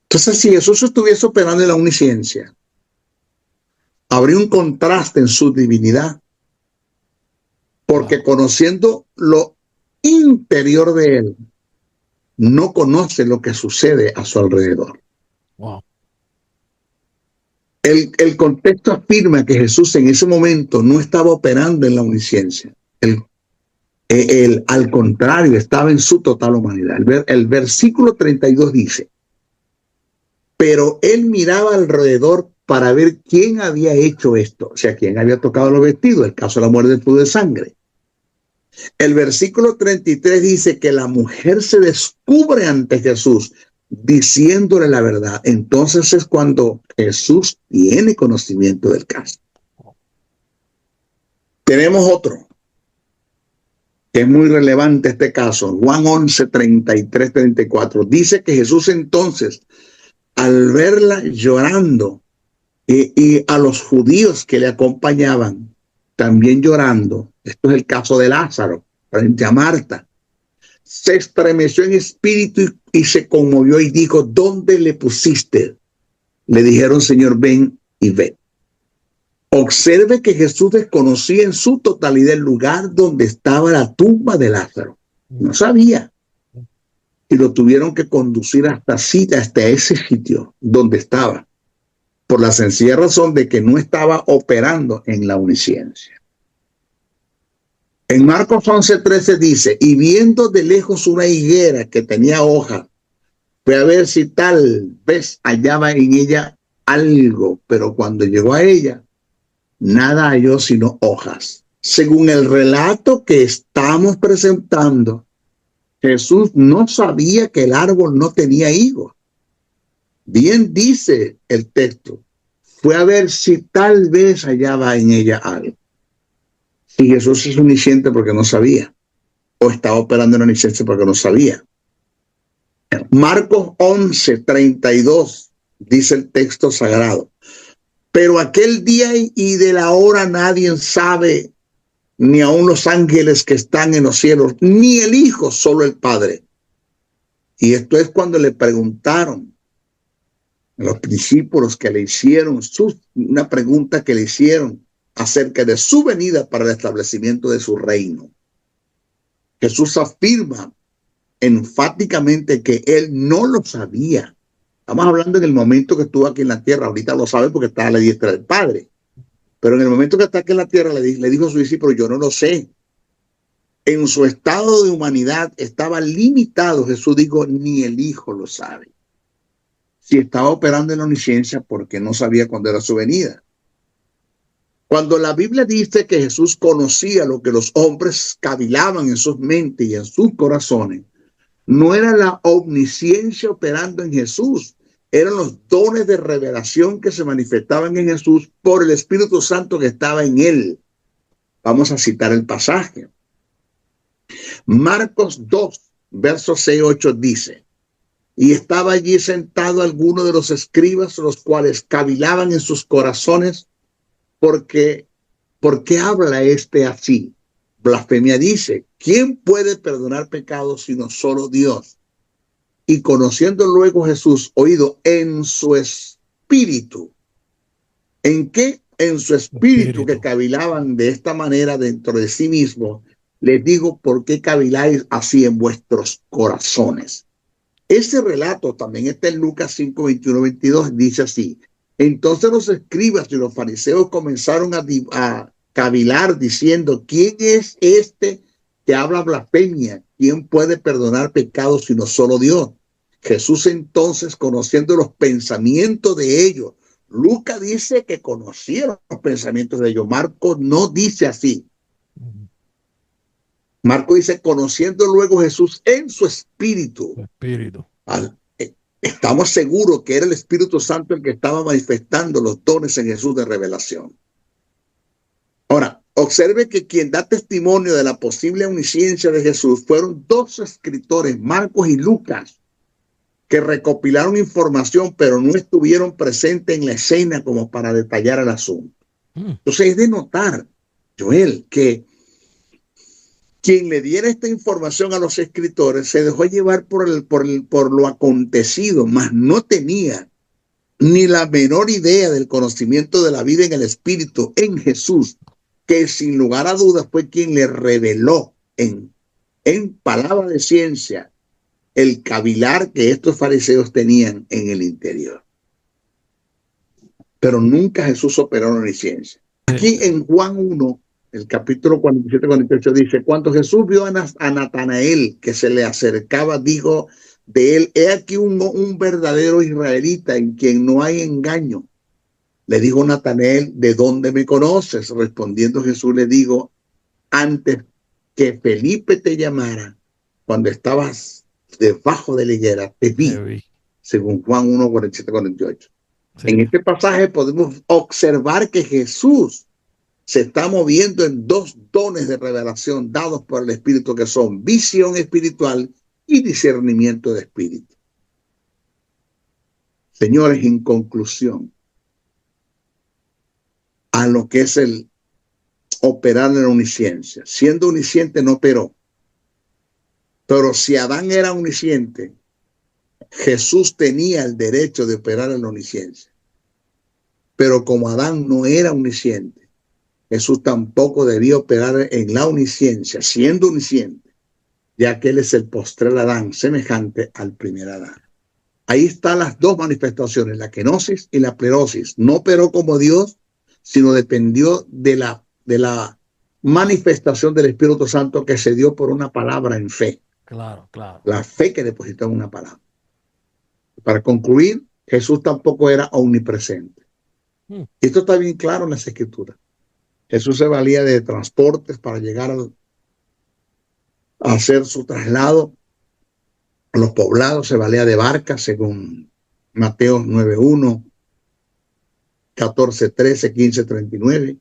Entonces, si Jesús estuviese operando en la omnisciencia, habría un contraste en su divinidad, porque conociendo lo interior de él, no conoce lo que sucede a su alrededor. Wow. El contexto afirma que Jesús en ese momento no estaba operando en la omnisciencia. Al contrario, estaba en su total humanidad. El versículo 32 dice, pero él miraba alrededor para ver quién había hecho esto, o sea, quién había tocado los vestidos, el caso de la muerte del flujo de sangre. El versículo 33 dice que la mujer se descubre ante Jesús diciéndole la verdad. Entonces es cuando Jesús tiene conocimiento del caso. Tenemos otro que es muy relevante este caso. Juan 11, 33, 34. Dice que Jesús entonces, al verla llorando y a los judíos que le acompañaban también llorando, esto es el caso de Lázaro, frente a Marta, se estremeció en espíritu y se conmovió y dijo, ¿dónde le pusiste? Le dijeron, Señor, ven y ve. Observe que Jesús desconocía en su totalidad el lugar donde estaba la tumba de Lázaro. No sabía. Y lo tuvieron que conducir hasta ese sitio donde estaba, por la sencilla razón de que no estaba operando en la omnisciencia. En Marcos 11:13 dice, y viendo de lejos una higuera que tenía hojas, fue a ver si tal vez hallaba en ella algo, pero cuando llegó a ella, nada halló sino hojas. Según el relato que estamos presentando, Jesús no sabía que el árbol no tenía higos. Bien dice el texto, fue a ver si tal vez hallaba en ella algo. Si Jesús es omnisciente porque no sabía, o estaba operando en la omnisciencia porque no sabía. Marcos 11:32 dice el texto sagrado, pero aquel día y de la hora nadie sabe, ni aun los ángeles que están en los cielos, ni el Hijo, solo el Padre. Y esto es cuando le preguntaron a los discípulos que le hicieron una pregunta que le hicieron acerca de su venida para el establecimiento de su reino. Jesús afirma enfáticamente que él no lo sabía. Estamos hablando en el momento que estuvo aquí en la tierra. Ahorita lo sabe porque está a la diestra del Padre. Pero en el momento que está aquí en la tierra le dijo a su discípulo, yo no lo sé. En su estado de humanidad estaba limitado. Jesús dijo, ni el Hijo lo sabe. Si estaba operando en la omnisciencia porque no sabía cuándo era su venida. Cuando la Biblia dice que Jesús conocía lo que los hombres cavilaban en sus mentes y en sus corazones, no era la omnisciencia operando en Jesús, eran los dones de revelación que se manifestaban en Jesús por el Espíritu Santo que estaba en él. Vamos a citar el pasaje. Marcos 2, versos 6-8 dice, y estaba allí sentado alguno de los escribas, los cuales cavilaban en sus corazones, ¿por qué habla este así? Blasfemia dice, ¿quién puede perdonar pecados sino solo Dios? Y conociendo luego Jesús, oído en su espíritu espíritu. ¿En qué? En su espíritu, que cavilaban de esta manera dentro de sí mismos. Les digo, ¿por qué caviláis así en vuestros corazones? Ese relato también está en Lucas 5, 21, 22. Dice así: entonces los escribas y los fariseos comenzaron a cavilar diciendo, ¿quién es este que habla blasfemia? ¿Quién puede perdonar pecados sino solo Dios? Jesús entonces, conociendo los pensamientos de ellos, Lucas dice que conocieron los pensamientos de ellos. Marcos no dice así. Marcos dice, conociendo luego Jesús en su espíritu. Estamos seguros que era el Espíritu Santo el que estaba manifestando los dones en Jesús de revelación. Ahora, observe que quien da testimonio de la posible omnisciencia de Jesús fueron dos escritores, Marcos y Lucas, que recopilaron información, pero no estuvieron presentes en la escena como para detallar el asunto. Entonces es de notar, Joel, que quien le diera esta información a los escritores se dejó llevar por lo acontecido, mas no tenía ni la menor idea del conocimiento de la vida en el Espíritu, en Jesús, que sin lugar a dudas fue quien le reveló en palabra de ciencia el cavilar que estos fariseos tenían en el interior. Pero nunca Jesús operó en omnisciencia. Aquí en Juan 1, el capítulo 47-48 dice, cuando Jesús vio a Natanael que se le acercaba, dijo de él, he aquí un verdadero israelita en quien no hay engaño. Le dijo Natanael, ¿de dónde me conoces? Respondiendo Jesús le dijo, antes que Felipe te llamara, cuando estabas debajo de la higuera, te vi, según Juan 1, 47-48. Sí. En este pasaje podemos observar que Jesús se está moviendo en dos dones de revelación dados por el Espíritu, que son visión espiritual y discernimiento de espíritu. Señores, en conclusión, a lo que es el operar en la omnisciencia. Siendo omnisciente no operó. Pero si Adán era omnisciente, Jesús tenía el derecho de operar en la omnisciencia. Pero como Adán no era omnisciente, Jesús tampoco debía operar en la omnisciencia, siendo omnisciente, ya que él es el postrer Adán, semejante al primer Adán. Ahí están las dos manifestaciones, la kenosis y la plerosis. No operó como Dios, sino dependió de la manifestación del Espíritu Santo que se dio por una palabra en fe. Claro, claro. La fe que depositó en una palabra. Para concluir, Jesús tampoco era omnipresente. Esto está bien claro en las Escrituras. Jesús se valía de transportes para llegar a hacer su traslado a los poblados, se valía de barcas, según Mateo 9:1, 14:13, 15:39.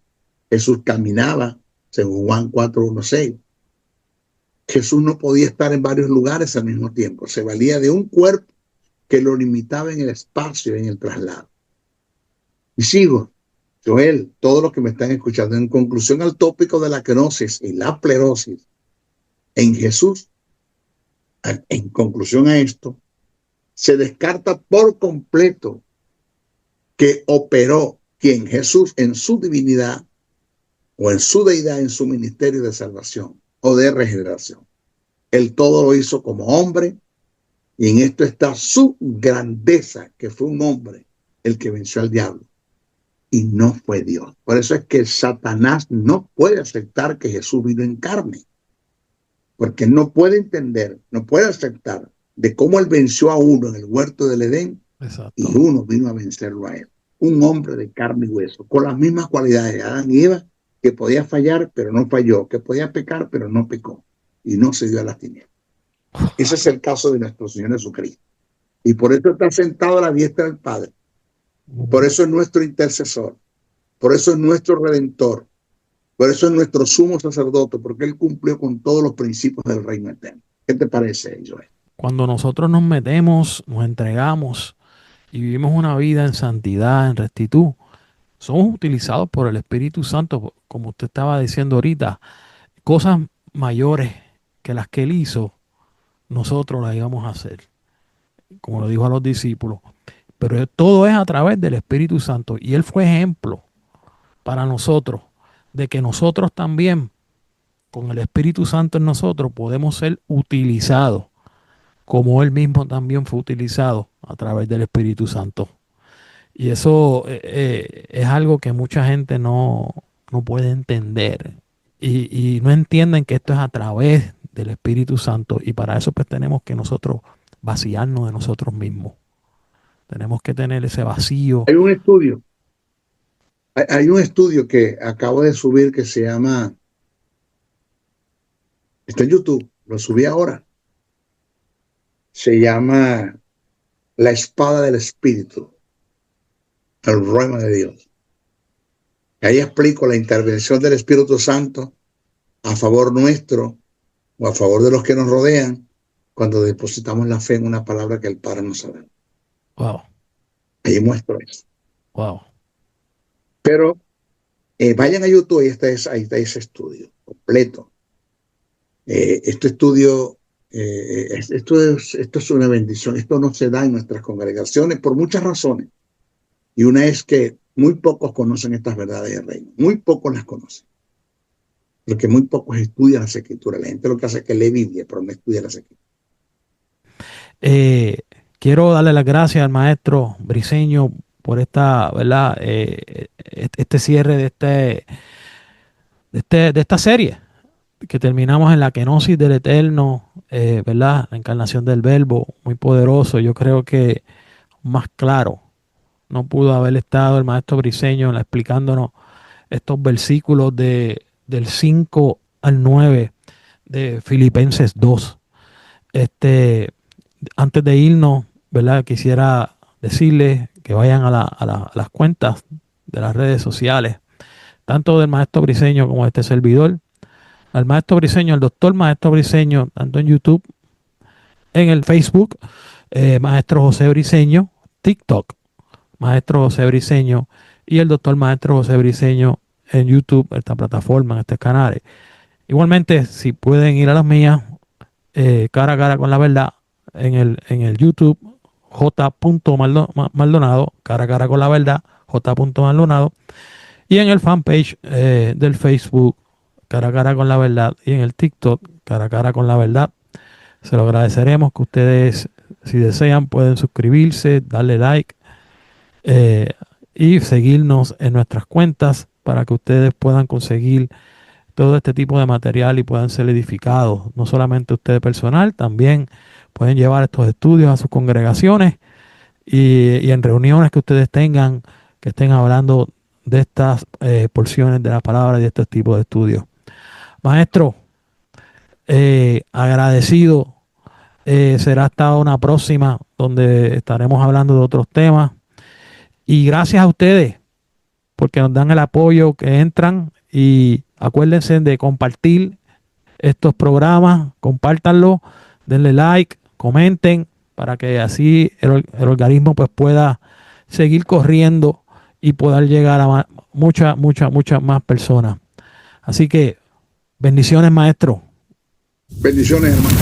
Jesús caminaba, según Juan 4:1-6. Jesús no podía estar en varios lugares al mismo tiempo. Se valía de un cuerpo que lo limitaba en el espacio, en el traslado. Y sigo, Joel, todos los que me están escuchando, en conclusión al tópico de la kenosis y la plerosis en Jesús, en conclusión a esto, se descarta por completo que operó quien Jesús en su divinidad o en su deidad, en su ministerio de salvación o de regeneración. Él todo lo hizo como hombre, y en esto está su grandeza, que fue un hombre el que venció al diablo y no fue Dios. Por eso es que Satanás no puede aceptar que Jesús vino en carne, porque no puede entender, no puede aceptar de cómo él venció a uno en el huerto del Edén. Exacto. Y uno vino a vencerlo a él. Un hombre de carne y hueso, con las mismas cualidades de Adán y Eva, que podía fallar, pero no falló, que podía pecar, pero no pecó, y no se dio a las tinieblas. Ese es el caso de nuestro Señor Jesucristo. Y por eso está sentado a la diestra del Padre. Por eso es nuestro intercesor. Por eso es nuestro redentor. Por eso es nuestro sumo sacerdote, porque él cumplió con todos los principios del reino eterno. ¿Qué te parece, Joel? Cuando nosotros nos metemos, nos entregamos y vivimos una vida en santidad, en rectitud, somos utilizados por el Espíritu Santo, como usted estaba diciendo ahorita. Cosas mayores que las que él hizo, nosotros las íbamos a hacer, como lo dijo a los discípulos. pero todo es a través del Espíritu Santo. Y Él fue ejemplo para nosotros de que nosotros también, con el Espíritu Santo en nosotros, podemos ser utilizados como Él mismo también fue utilizado a través del Espíritu Santo. Y eso es algo que mucha gente no puede entender. Y no entienden que esto es a través del Espíritu Santo. Y para eso pues tenemos que nosotros vaciarnos de nosotros mismos. Tenemos que tener ese vacío. Hay un estudio que acabo de subir que se llama, está en YouTube, lo subí ahora. Se llama La Espada del Espíritu, el Rema de Dios. Ahí explico la intervención del Espíritu Santo a favor nuestro o a favor de los que nos rodean cuando depositamos la fe en una palabra que el Padre nos ha dado. Wow. Ahí muestro eso. Wow. Pero vayan a YouTube, ahí está ese estudio completo. Esto es una bendición. Esto no se da en nuestras congregaciones por muchas razones. Y una es que muy pocos conocen estas verdades del reino. Muy pocos las conocen. Porque muy pocos estudian las Escrituras. La gente lo que hace es que lee Biblia, pero no estudia las Escrituras. Quiero darle las gracias al maestro Briceño por esta, ¿verdad? Este cierre de esta serie que terminamos en la kenosis del Eterno, ¿verdad? La encarnación del Verbo, muy poderoso. Yo creo que más claro no pudo haber estado el maestro Briceño explicándonos estos versículos del 5 al 9 de Filipenses 2. Antes de irnos, ¿verdad? Quisiera decirles que vayan a las cuentas de las redes sociales, tanto del maestro Briceño como de este servidor. Al maestro Briceño, al doctor maestro Briceño, tanto en YouTube, en el Facebook, maestro José Briceño, TikTok, maestro José Briceño, y el doctor maestro José Briceño en YouTube, esta plataforma, en este canal. Igualmente, si pueden ir a las mías, cara a cara con la verdad, en el YouTube, J. Maldonado, cara a cara con la verdad, J. Maldonado, y en el fanpage del Facebook, cara a cara con la verdad, y en el TikTok, cara a cara con la verdad. Se lo agradeceremos que ustedes, si desean, pueden suscribirse, darle like y seguirnos en nuestras cuentas para que ustedes puedan conseguir todo este tipo de material y puedan ser edificados. No solamente ustedes personal, también pueden llevar estos estudios a sus congregaciones y en reuniones que ustedes tengan, que estén hablando de estas porciones de la palabra y de este tipo de estudios. Maestro, agradecido. Será hasta una próxima donde estaremos hablando de otros temas. Y gracias a ustedes porque nos dan el apoyo, que entran, y acuérdense de compartir estos programas, compártanlo, denle like, comenten, para que así el organismo pues pueda seguir corriendo y poder llegar a muchas más personas. Así que bendiciones, maestro. Bendiciones, hermano.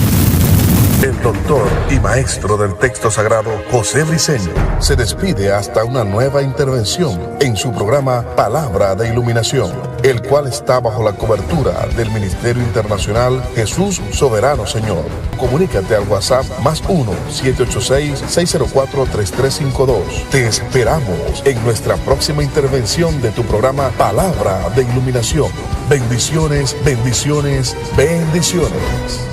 El doctor y maestro del texto sagrado, José Briceño, se despide hasta una nueva intervención en su programa Palabra de Iluminación, el cual está bajo la cobertura del Ministerio Internacional Jesús Soberano Señor. Comunícate al WhatsApp +1 786-604-3352. Te esperamos en nuestra próxima intervención de tu programa Palabra de Iluminación. Bendiciones, bendiciones, bendiciones.